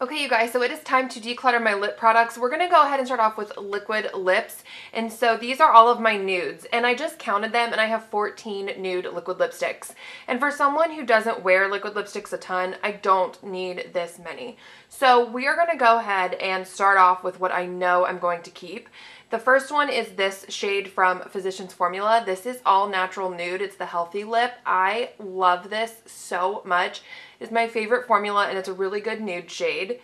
Okay, you guys, so it is time to declutter my lip products. We're going to go ahead and start off with liquid lips. And so these are all of my nudes. And I just counted them and I have 14 nude liquid lipsticks. And for someone who doesn't wear liquid lipsticks a ton, I don't need this many. So we are going to go ahead and start off with what I know I'm going to keep. The first one is this shade from Physicians Formula. This is all natural nude. It's the Healthy Lip. I love this so much. It's my favorite formula and it's a really good nude shade.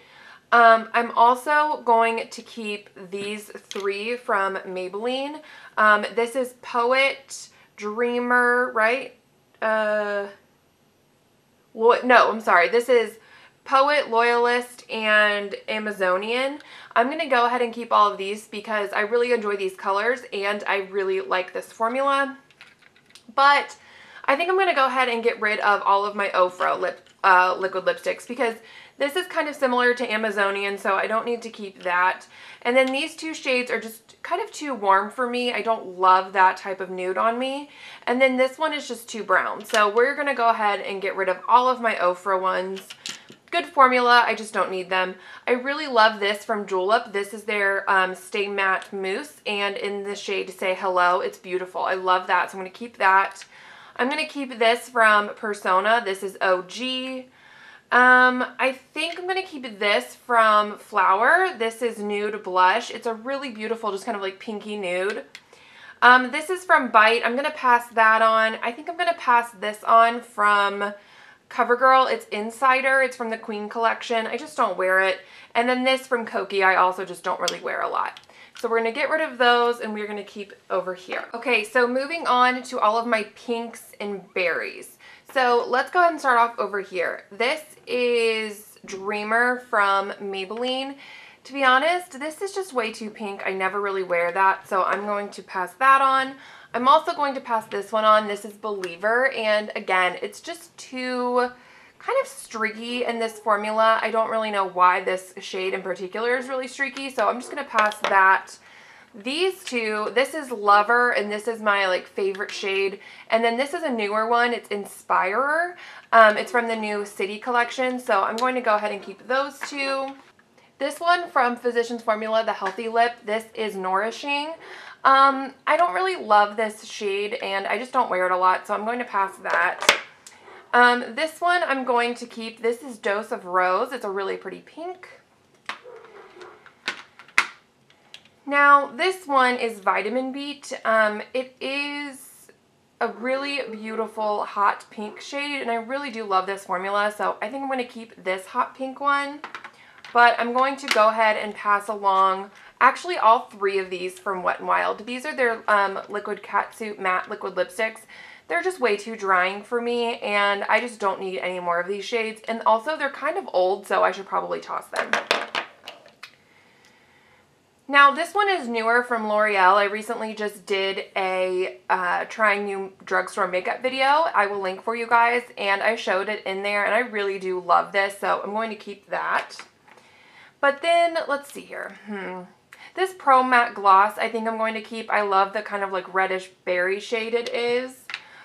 I'm also going to keep these three from Maybelline. This is Poet, Dreamer, right? Well, no, I'm sorry. This is Poet, Loyalist, and Amazonian. I'm going to go ahead and keep all of these because I really enjoy these colors and I really like this formula. But I think I'm going to go ahead and get rid of all of my Ofra liquid lipsticks because this is kind of similar to Amazonian, so I don't need to keep that. And then these two shades are just kind of too warm for me. I don't love that type of nude on me. And then this one is just too brown. So we're going to go ahead and get rid of all of my Ofra ones. Good formula, I just don't need them. I really love this from Julep. This is their Stay Matte Mousse, and in the shade Say Hello. It's beautiful. I love that, so I'm going to keep that. I'm going to keep this from Persona. This is OG. I think I'm going to keep this from Flower. This is Nude Blush. It's a really beautiful, just kind of like pinky nude. This is from Bite. I'm going to pass that on. I think I'm going to pass this on from CoverGirl. It's Insider. It's from the Queen collection. I just don't wear it. And then this from Koki, I also just don't really wear a lot. So we're going to get rid of those and we're going to keep over here. Okay, so moving on to all of my pinks and berries. So let's go ahead and start off over here. This is Dreamer from Maybelline. To be honest, this is just way too pink. I never really wear that, so I'm going to pass that on. I'm also going to pass this one on. This is Believer, and again, it's just too kind of streaky in this formula. I don't really know why this shade in particular is really streaky, so I'm just going to pass that. These two, this is Lover, and this is my favorite shade. And then this is a newer one. It's Inspirer. It's from the new City collection, so I'm going to go ahead and keep those two. This one from Physicians Formula, the Healthy Lip, this is Nourishing. I don't really love this shade, and I just don't wear it a lot, so I'm going to pass that. This one I'm going to keep. This is Dose of Rose. It's a really pretty pink. Now, this one is Vitamin Beat. It is a really beautiful hot pink shade, and I really do love this formula, so I think I'm going to keep this hot pink one. But I'm going to go ahead and pass along, actually, all three of these from Wet n Wild. These are their Liquid Catsuit Matte Liquid Lipsticks. They're just way too drying for me, and I just don't need any more of these shades. And also, they're kind of old, so I should probably toss them. Now, this one is newer from L'Oreal. I recently just did a trying new drugstore makeup video. I will link for you guys, and I showed it in there, and I really do love this, so I'm going to keep that. But then, let's see here. This Pro Matte Gloss, I think I'm going to keep. I love the kind of reddish berry shade it is.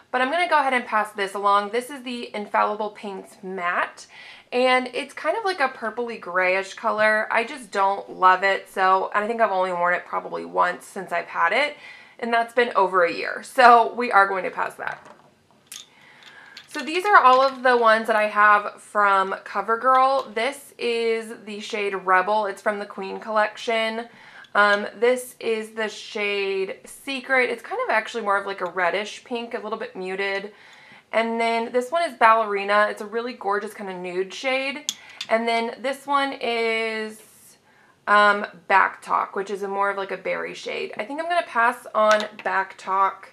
But I'm going to go ahead and pass this along. This is the Infallible Paints Matte. And it's kind of like a purpley grayish color. I just don't love it. So I think I've only worn it probably once since I've had it. And that's been over a year. So we are going to pass that. So these are all of the ones that I have from CoverGirl. This is the shade Rebel. It's from the Queen collection. This is the shade Secret. It's kind of actually more of a reddish pink, a little bit muted. And then this one is Ballerina. It's a really gorgeous kind of nude shade. And then this one is Back Talk, which is more of a berry shade. I think I'm going to pass on Back Talk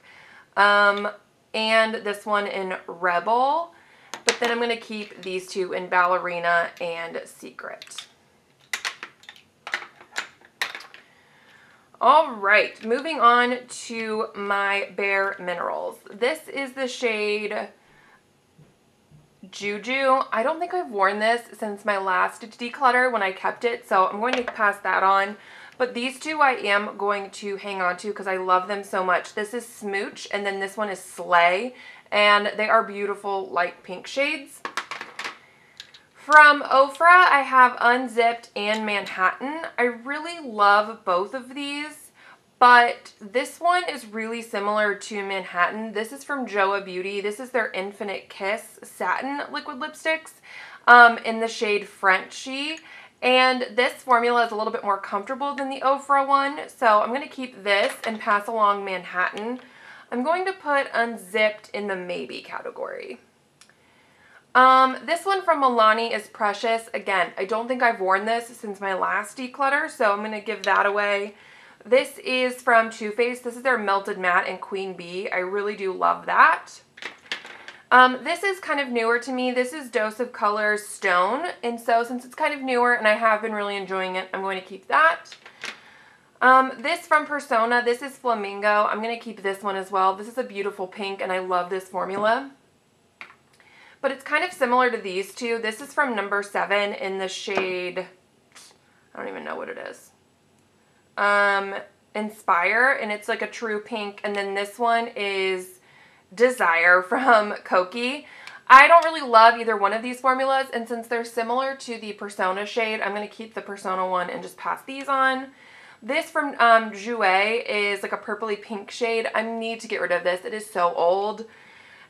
and this one in Rebel. But then I'm going to keep these two in Ballerina and Secret. All right, moving on to my Bare Minerals. This is the shade Juju. I don't think I've worn this since my last declutter when I kept it, so I'm going to pass that on. But these two I am going to hang on to because I love them so much. This is Smooch, and then this one is Slay, and they are beautiful light pink shades. From Ofra, I have Unzipped and Manhattan. I really love both of these, but this one is really similar to Manhattan. This is from Joa Beauty. This is their Infinite Kiss Satin Liquid Lipsticks in the shade Frenchy. And this formula is a little bit more comfortable than the Ofra one, so I'm going to keep this and pass along Manhattan. I'm going to put Unzipped in the maybe category. This one from Milani is Precious. Again, I don't think I've worn this since my last declutter, so I'm going to give that away. This is from Too Faced. This is their Melted Matte in Queen Bee. I really do love that. This is kind of newer to me. This is Dose of Colors Stone, and so since it's kind of newer and I have been really enjoying it, I'm going to keep that. This from Persona, this is Flamingo. I'm going to keep this one as well. This is a beautiful pink, and I love this formula. But it's kind of similar to these two. This is from number 7 in the shade, I don't even know what it is. Inspire, and it's like a true pink. And then this one is Desire from Koki. I don't really love either one of these formulas, and since they're similar to the Persona shade, I'm going to keep the Persona one and just pass these on. This from Jouer is like a purpley pink shade. I need to get rid of this. It is so old.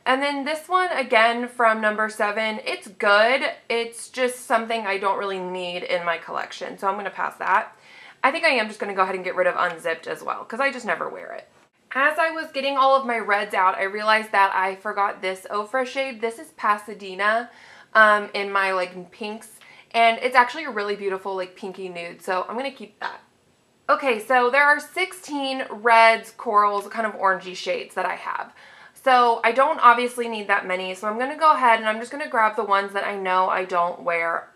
And then this one, again, from number 7, it's good. It's just something I don't really need in my collection, so I'm going to pass that. I think I am just going to go ahead and get rid of Unzipped as well, because I just never wear it. As I was getting all of my reds out, I realized that I forgot this Ofra shade. This is Pasadena in my like pinks, and it's actually a really beautiful like pinky nude, so I'm going to keep that. Okay, so there are 16 reds, corals, kind of orangey shades that I have. So I don't obviously need that many, so I'm going to go ahead and I'm just going to grab the ones that I know I don't wear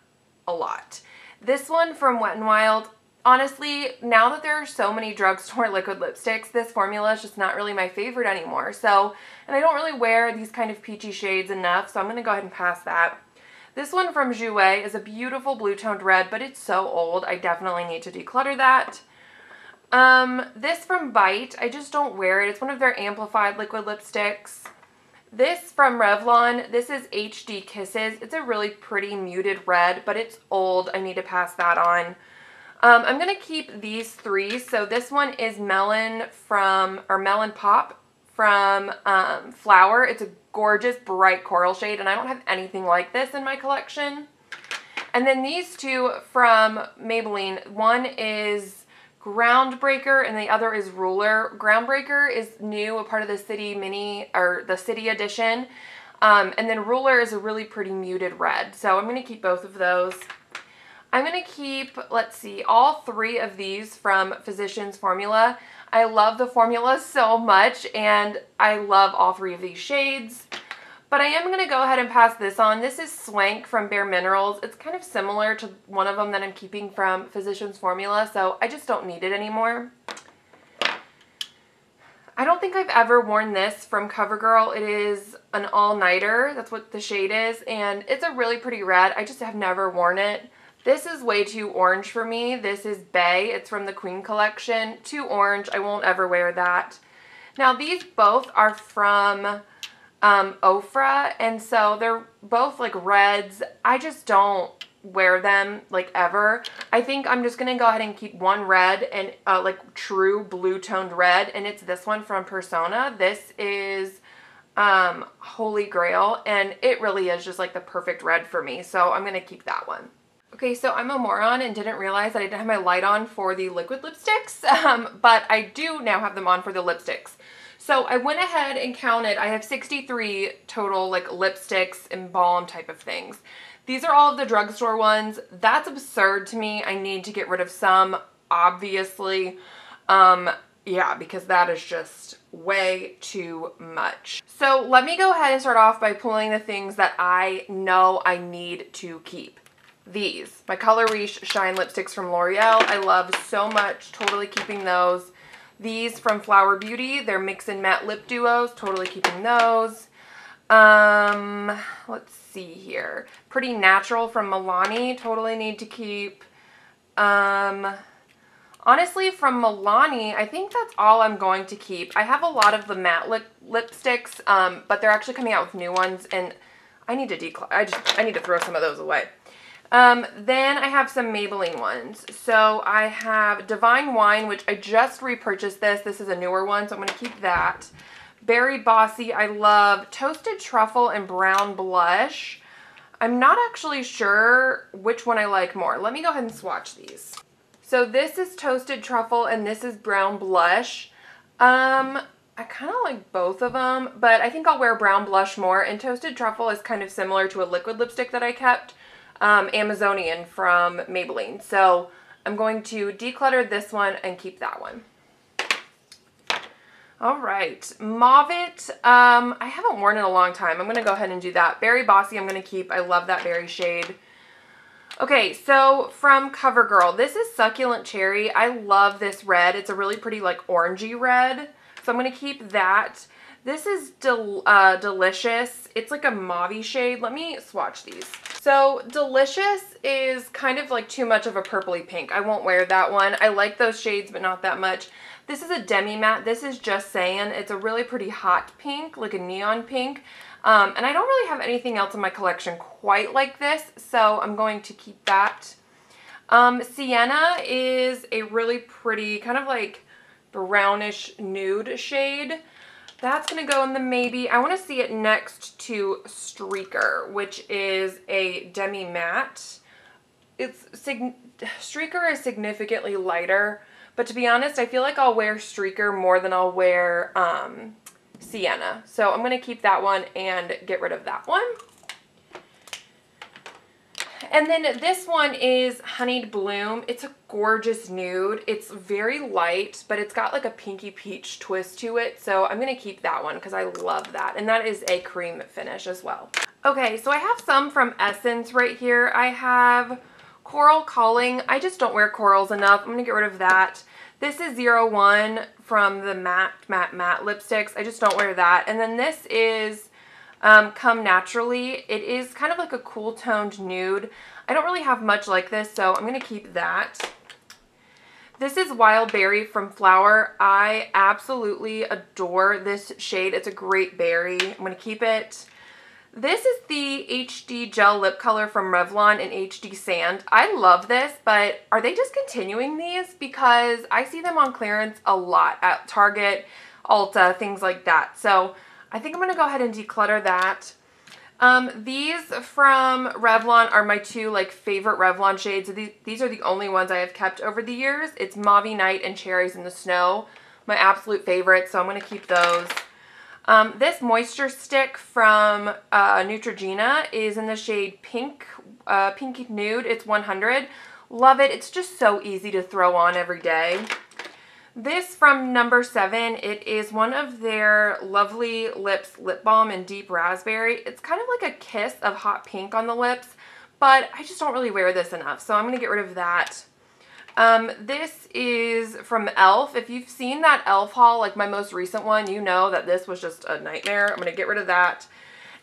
a lot. This one from Wet n Wild, honestly, now that there are so many drugstore liquid lipsticks, this formula is just not really my favorite anymore. So, and I don't really wear these kind of peachy shades enough, so I'm going to go ahead and pass that. This one from Jouer is a beautiful blue toned red, but it's so old, I definitely need to declutter that. This from Bite, I just don't wear it. It's one of their amplified liquid lipsticks. This from Revlon, this is HD Kisses. It's a really pretty muted red, but it's old. I need to pass that on. I'm going to keep these 3. So this one is Melon Pop from Flower. It's a gorgeous bright coral shade, and I don't have anything like this in my collection. And then these 2 from Maybelline. One is Groundbreaker and the other is Ruler. Groundbreaker is new, a part of the City Mini, or the City Edition. And then Ruler is a really pretty muted red. So I'm going to keep both of those. I'm going to keep, let's see, all 3 of these from Physicians Formula. I love the formula so much, and I love all 3 of these shades. But I am going to go ahead and pass this on. This is Swank from Bare Minerals. It's kind of similar to one of them that I'm keeping from Physicians Formula, so I just don't need it anymore. I don't think I've ever worn this from CoverGirl. It is an all-nighter. That's what the shade is, and it's a really pretty red. I just have never worn it. This is way too orange for me. This is Bay. It's from the Queen collection. Too orange. I won't ever wear that. Now, these both are from Ofra, and so they're both like reds. I just don't wear them like ever. I think I'm just gonna go ahead and keep one red and like true blue toned red, and it's this one from Persona. This is Holy Grail, and it really is just like the perfect red for me, so I'm gonna keep that one. Okay, so I'm a moron and didn't realize that I didn't have my light on for the liquid lipsticks, but I do now have them on for the lipsticks. So I went ahead and counted. I have 63 total like lipsticks and balm type of things. These are all of the drugstore ones. That's absurd to me. I need to get rid of some, obviously. Yeah, because that is just way too much. So let me go ahead and start off by pulling the things that I know I need to keep. These, my Color Riche Shine lipsticks from L'Oreal. I love so much, totally keeping those. These from Flower Beauty, they're Mix and Matte Lip Duos, totally keeping those. Let's see here. Pretty Natural from Milani, totally need to keep. Honestly, from Milani, I think that's all I'm going to keep. I have a lot of the matte lipsticks, but they're actually coming out with new ones, and I need to I need to throw some of those away. Then I have some Maybelline ones. So I have Divine Wine, which I just repurchased this. This is a newer one, so I'm going to keep that. Berry Bossy, I love. Toasted Truffle and Brown Blush. I'm not actually sure which one I like more. Let me go ahead and swatch these. So this is Toasted Truffle and this is Brown Blush. I kind of like both of them, but I think I'll wear Brown Blush more. And Toasted Truffle is kind of similar to a liquid lipstick that I kept, Amazonian from Maybelline. So I'm going to declutter this one and keep that one. All right, Mauvet, I haven't worn it in a long time. I'm going to go ahead and do that. Berry Bossy I'm going to keep. I love that berry shade. Okay, so from CoverGirl, this is Succulent Cherry. I love this red. It's a really pretty like orangey red. So I'm going to keep that. This is Delicious. It's like a mauve shade. Let me swatch these. So Delicious is kind of like too much of a purpley pink. I won't wear that one. I like those shades, but not that much. This is a demi matte. This is Just Saying. It's a really pretty hot pink, like a neon pink. And I don't really have anything else in my collection quite like this, so I'm going to keep that. Sienna is a really pretty kind of like brownish nude shade. That's going to go in the maybe. I want to see it next to Streaker, which is a demi matte. Streaker is significantly lighter, but to be honest, I feel like I'll wear Streaker more than I'll wear Sienna. So I'm going to keep that one and get rid of that one. And then this one is Honeyed Bloom. It's a gorgeous nude. It's very light, but it's got like a pinky peach twist to it. So I'm going to keep that one because I love that. And that is a cream finish as well. Okay, so I have some from Essence right here. I have Coral Calling. I just don't wear corals enough. I'm going to get rid of that. This is 01 from the Matte lipsticks. I just don't wear that. And then this is Come Naturally. It is kind of like a cool toned nude. I don't really have much like this, so I'm going to keep that. This is Wild Berry from Flower. I absolutely adore this shade. It's a great berry. I'm going to keep it. This is the HD Gel Lip Color from Revlon in HD Sand. I love this, but are they discontinuing these? Because I see them on clearance a lot at Target, Ulta, things like that. So I think I'm going to go ahead and declutter that. These from Revlon are my two like favorite Revlon shades. These are the only ones I have kept over the years. It's Mauve Night and Cherries in the Snow, my absolute favorite, so I'm going to keep those. This moisture stick from Neutrogena is in the shade Pink, Pinky Nude. It's 100. Love it. It's just so easy to throw on every day. This from No. 7, it is one of their Lovely Lips Lip Balm in Deep Raspberry. It's kind of like a kiss of hot pink on the lips, but I just don't really wear this enough, so I'm going to get rid of that. This is from e.l.f. If you've seen that e.l.f. haul, like my most recent one, you know that this was just a nightmare. I'm going to get rid of that.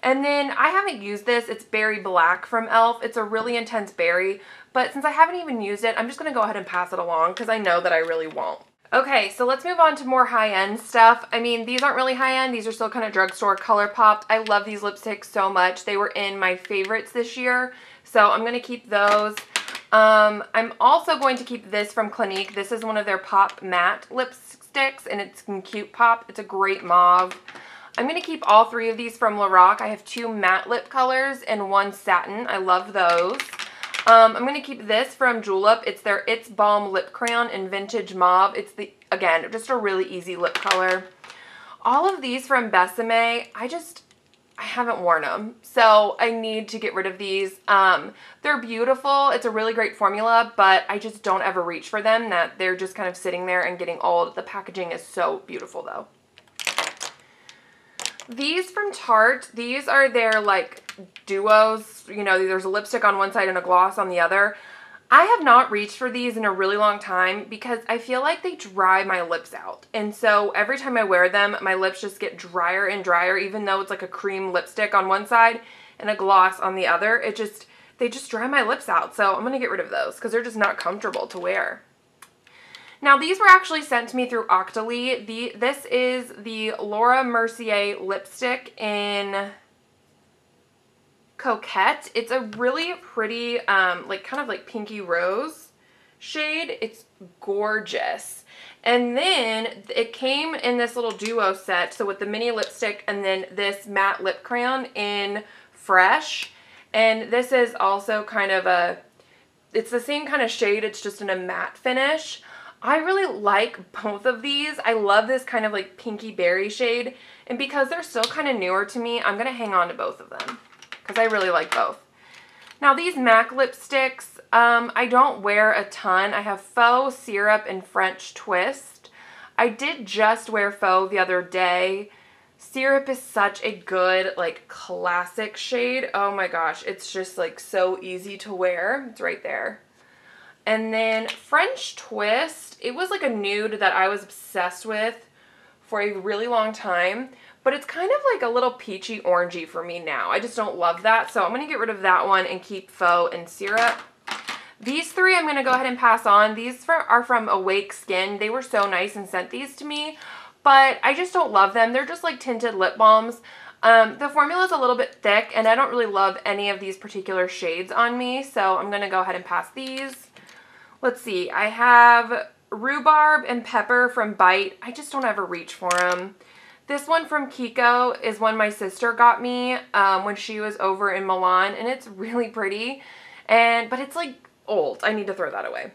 And then I haven't used this. It's Berry Black from e.l.f. It's a really intense berry, but since I haven't even used it, I'm just going to go ahead and pass it along because I know that I really won't. Okay, so let's move on to more high-end stuff. I mean, these aren't really high-end. These are still kind of drugstore ColourPop. I love these lipsticks so much. They were in my favorites this year, so I'm going to keep those. I'm also going to keep this from Clinique. This is one of their Pop Matte lipsticks, and it's in Cute Pop. It's a great mauve. I'm going to keep all three of these from Lorac. I have 2 matte lip colors and 1 satin. I love those. I'm going to keep this from Julep. It's their It's Balm Lip Crayon in Vintage Mauve. It's, again, just a really easy lip color. All of these from Besame, I haven't worn them, so I need to get rid of these. They're beautiful. It's a really great formula, but I just don't ever reach for them. That they're just kind of sitting there and getting old. The packaging is so beautiful, though. These from Tarte, these are their like duos. You know, there's a lipstick on one side and a gloss on the other. I have not reached for these in a really long time because I feel like they dry my lips out. And so every time I wear them, my lips just get drier and drier, even though it's like a cream lipstick on one side and a gloss on the other. They just dry my lips out. So I'm going to get rid of those because they're just not comfortable to wear. Now, these were actually sent to me through Octoly. This is the Laura Mercier lipstick in Coquette. It's a really pretty, like kind of like pinky rose shade. It's gorgeous. And then it came in this little duo set, so with the mini lipstick and then this matte lip crayon in Fresh. And this is also kind of a, it's the same kind of shade, it's just in a matte finish. I really like both of these. I love this kind of like pinky berry shade. And because they're still kind of newer to me, I'm going to hang on to both of them because I really like both. Now these MAC lipsticks, I don't wear a ton. I have Faux, Syrup, and French Twist. I did just wear Faux the other day. Syrup is such a good, like, classic shade. Oh my gosh, it's just like so easy to wear. It's right there. And then French Twist, it was like a nude that I was obsessed with for a really long time. But it's kind of like a little peachy orangey for me now. I just don't love that. So I'm going to get rid of that one and keep Faux and Syrup. These three I'm going to go ahead and pass on. These are from Awake Skin. They were so nice and sent these to me. But I just don't love them. They're just like tinted lip balms. The formula is a little bit thick. And I don't really love any of these particular shades on me. So I'm going to go ahead and pass these. Let's see. I have Rhubarb and Pepper from Bite. I just don't ever reach for them. This one from Kiko is one my sister got me when she was over in Milan, and it's really pretty, but it's like old. I need to throw that away.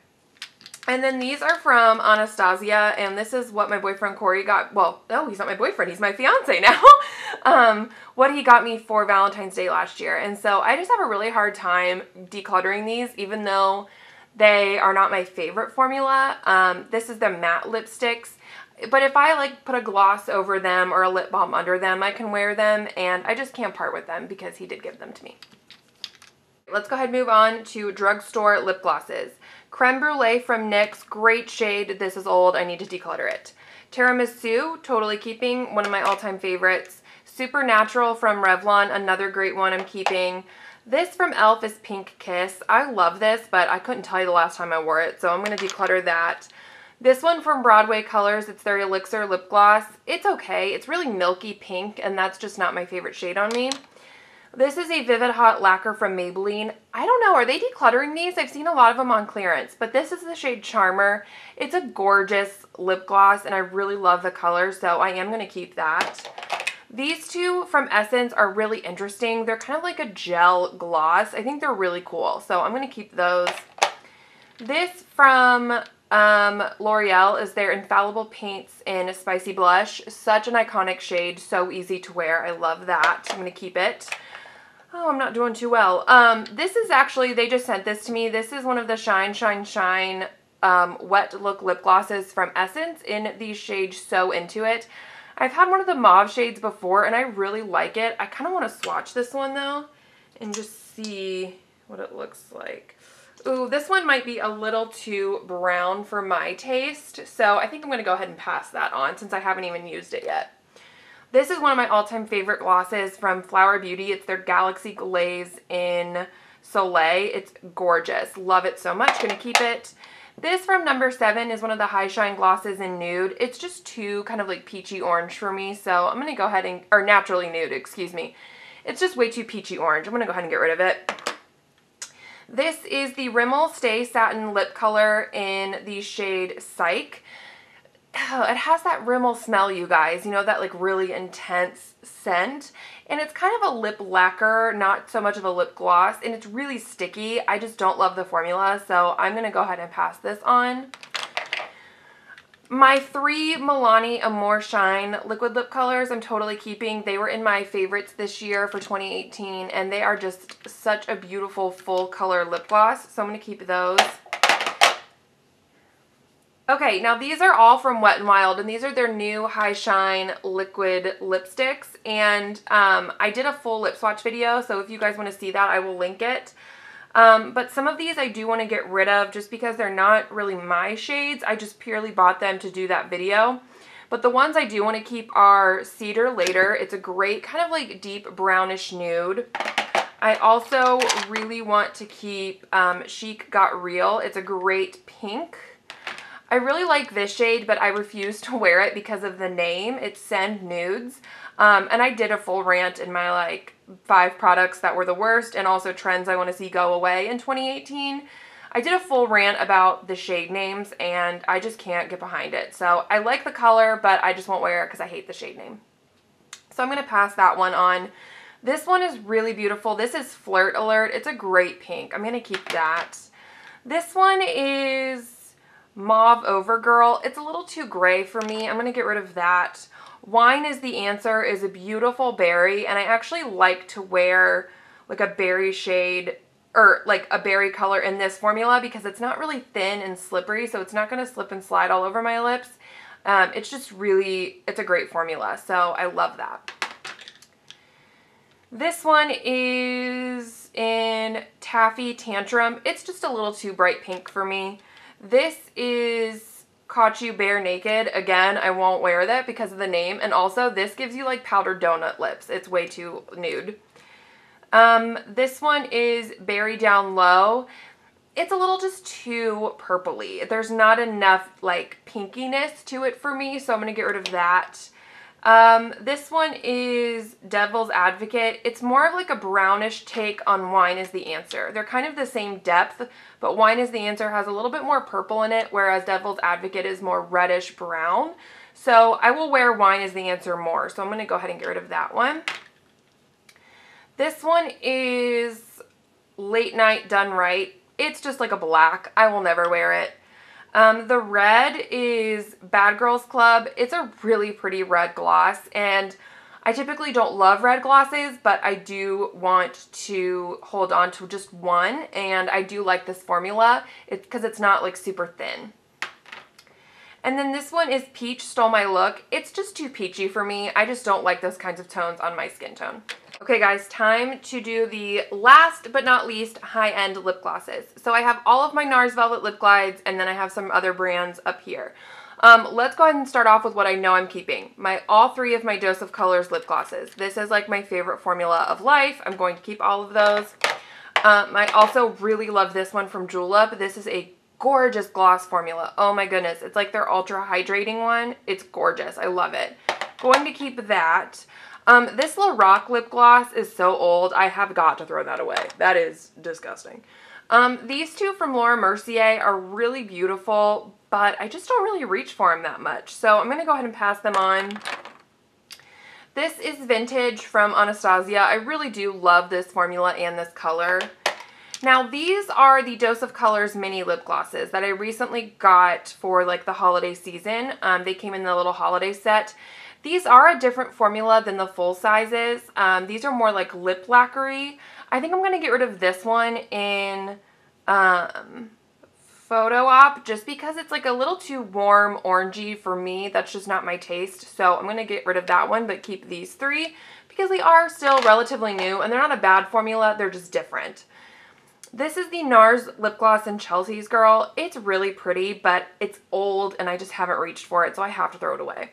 And then these are from Anastasia, and this is what my boyfriend Corey got. Well, no, he's not my boyfriend. He's my fiance now. What he got me for Valentine's Day last year. And so I just have a really hard time decluttering these, even though they are not my favorite formula. This is the matte lipsticks. But if I like put a gloss over them or a lip balm under them, I can wear them, and I just can't part with them because he did give them to me. Let's go ahead and move on to Drugstore lip glosses. Creme Brulee from NYX, great shade. This is old, I need to declutter it. Tiramisu, totally keeping, one of my all-time favorites. Supernatural from Revlon, another great one I'm keeping. This from e.l.f. is Pink Kiss. I love this, but I couldn't tell you the last time I wore it, so I'm going to declutter that. This one from Broadway Colors, it's their Elixir lip gloss. It's okay. It's really milky pink, and that's just not my favorite shade on me. This is a Vivid Hot Lacquer from Maybelline. I don't know, are they decluttering these? I've seen a lot of them on clearance, but this is the shade Charmer. It's a gorgeous lip gloss, and I really love the color, so I am going to keep that. These two from Essence are really interesting. They're kind of like a gel gloss. I think they're really cool, so I'm going to keep those. This from L'Oreal is their Infallible Paints in Spicy Blush. Such an iconic shade, so easy to wear. I love that. I'm going to keep it. Oh, I'm not doing too well. This is actually, they just sent this to me. This is one of the Shine, Shine, Shine Wet Look lip glosses from Essence in the shade So Into It. I've had one of the mauve shades before, and I really like it. I kind of want to swatch this one, though, and just see what it looks like. Ooh, this one might be a little too brown for my taste, so I think I'm going to go ahead and pass that on since I haven't even used it yet. This is one of my all-time favorite glosses from Flower Beauty. It's their Galaxy Glaze in Soleil. It's gorgeous. Love it so much. Going to keep it. This from number 7 is one of the High Shine glosses in Nude. It's just too kind of like peachy orange for me, so I'm going to go ahead and, or Naturally Nude, excuse me. It's just way too peachy orange. I'm going to go ahead and get rid of it. This is the Rimmel Stay Satin Lip Color in the shade Psych. It has that Rimmel smell, you guys. You know, that like really intense scent. And it's kind of a lip lacquer, not so much of a lip gloss. And it's really sticky. I just don't love the formula, so I'm going to go ahead and pass this on. My 3 Milani Amore Shine liquid lip colors I'm totally keeping. They were in my favorites this year for 2018, and they are just such a beautiful full color lip gloss, so I'm going to keep those. Okay, now these are all from Wet n Wild, and these are their new High Shine liquid lipsticks, and I did a full lip swatch video, so if you guys want to see that, I will link it. But some of these I do want to get rid of just because they're not really my shades. I just purely bought them to do that video. But the ones I do want to keep are Cedar Later. It's a great kind of like deep brownish nude. I also really want to keep Chic Got Real. It's a great pink. I really like this shade, but I refuse to wear it because of the name. It's Send Nudes. And I did a full rant in my like 5 products that were the worst and also trends I want to see go away in 2018. I did a full rant about the shade names and I just can't get behind it. So I like the color, but I just won't wear it because I hate the shade name. So I'm going to pass that one on. This one is really beautiful. This is Flirt Alert. It's a great pink. I'm going to keep that. This one is Mauve Overgirl. It's a little too gray for me. I'm going to get rid of that. Wine is the Answer is a beautiful berry, and I actually like to wear like a berry shade or like a berry color in this formula because it's not really thin and slippery, so it's not going to slip and slide all over my lips. It's just really, it's a great formula, so I love that. This one is in Taffy Tantrum. It's just a little too bright pink for me. This is Caught You Bare Naked. Again, I won't wear that because of the name. And also, this gives you like powdered donut lips. It's way too nude. This one is Berry Down Low. It's a little just too purpley. There's not enough like pinkiness to it for me, so I'm going to get rid of that. This one is Devil's Advocate. It's more of like a brownish take on Wine is the Answer. They're kind of the same depth, but Wine is the Answer has a little bit more purple in it, whereas Devil's Advocate is more reddish brown. So I will wear Wine is the Answer more. So I'm going to go ahead and get rid of that one. This one is Late Night Done Right. It's just like a black. I will never wear it. The red is Bad Girls Club. It's a really pretty red gloss, and I typically don't love red glosses, but I do want to hold on to just one, and I do like this formula because it's not like super thin. And then this one is Peach Stole My Look. It's just too peachy for me. I just don't like those kinds of tones on my skin tone. Okay guys, time to do the last but not least high-end lip glosses. So I have all of my NARS Velvet Lip Glides, and then I have some other brands up here. Let's go ahead and start off with what I know I'm keeping. All 3 of my Dose of Colors lip glosses. This is like my favorite formula of life. I'm going to keep all of those. I also really love this one from Julep. This is a gorgeous gloss formula. Oh my goodness. It's like their ultra hydrating one. It's gorgeous. I love it. Going to keep that. This Lorac lip gloss is so old. I have got to throw that away. That is disgusting. These 2 from Laura Mercier are really beautiful, but I just don't really reach for them that much. So I'm going to go ahead and pass them on. This is Vintage from Anastasia. I really do love this formula and this color. Now, these are the Dose of Colors mini lip glosses that I recently got for like the holiday season. They came in the little holiday set. These are a different formula than the full sizes. These are more like lip lacquery. I think I'm going to get rid of this one in Photo Op just because it's like a little too warm orangey for me. That's just not my taste. So I'm going to get rid of that one, but keep these 3 because they are still relatively new and they're not a bad formula. They're just different. This is the NARS lip gloss in Chelsea's Girl. It's really pretty, but it's old and I just haven't reached for it, so I have to throw it away.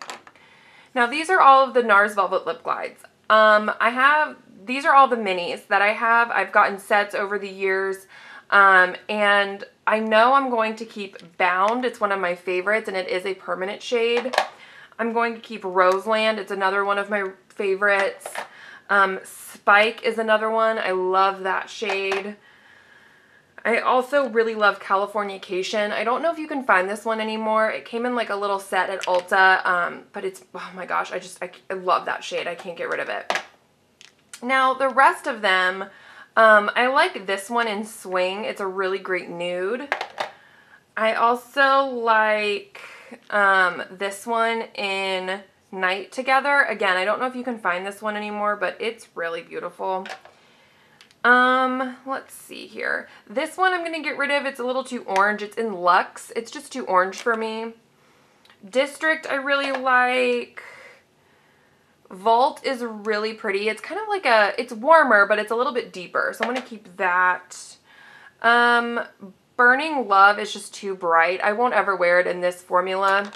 Now, these are all of the NARS Velvet Lip Glides. These are all the minis that I have. I've gotten sets over the years, and I know I'm going to keep Bound. It's one of my favorites, and it is a permanent shade. I'm going to keep Roseland. It's another one of my favorites. Spike is another one. I love that shade. I also really love Californication. I don't know if you can find this one anymore. It came in like a little set at Ulta, but it's, oh my gosh, I love that shade. I can't get rid of it. Now, the rest of them, I like this one in Swing. It's a really great nude. I also like this one in Night Together. Again, I don't know if you can find this one anymore, but it's really beautiful. Let's see here. This one I'm going to get rid of. It's a little too orange. It's in Luxe. It's just too orange for me. District I really like. Vault is really pretty. It's kind of like it's warmer, but it's a little bit deeper. So I'm going to keep that. Burning Love is just too bright. I won't ever wear it in this formula.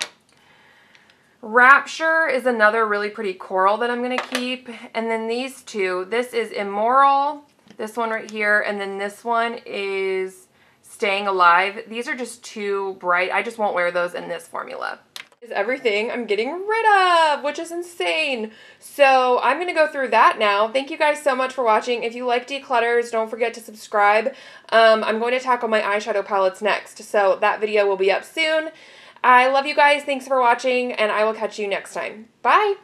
Rapture is another really pretty coral that I'm going to keep. And then these 2. This is Immoral. This one right here. And then this one is Staying Alive. These are just too bright. I just won't wear those in this formula. Is everything I'm getting rid of, which is insane. So I'm going to go through that now. Thank you guys so much for watching. If you like declutters, don't forget to subscribe. I'm going to tackle my eyeshadow palettes next, so that video will be up soon. I love you guys. Thanks for watching, and I will catch you next time. Bye!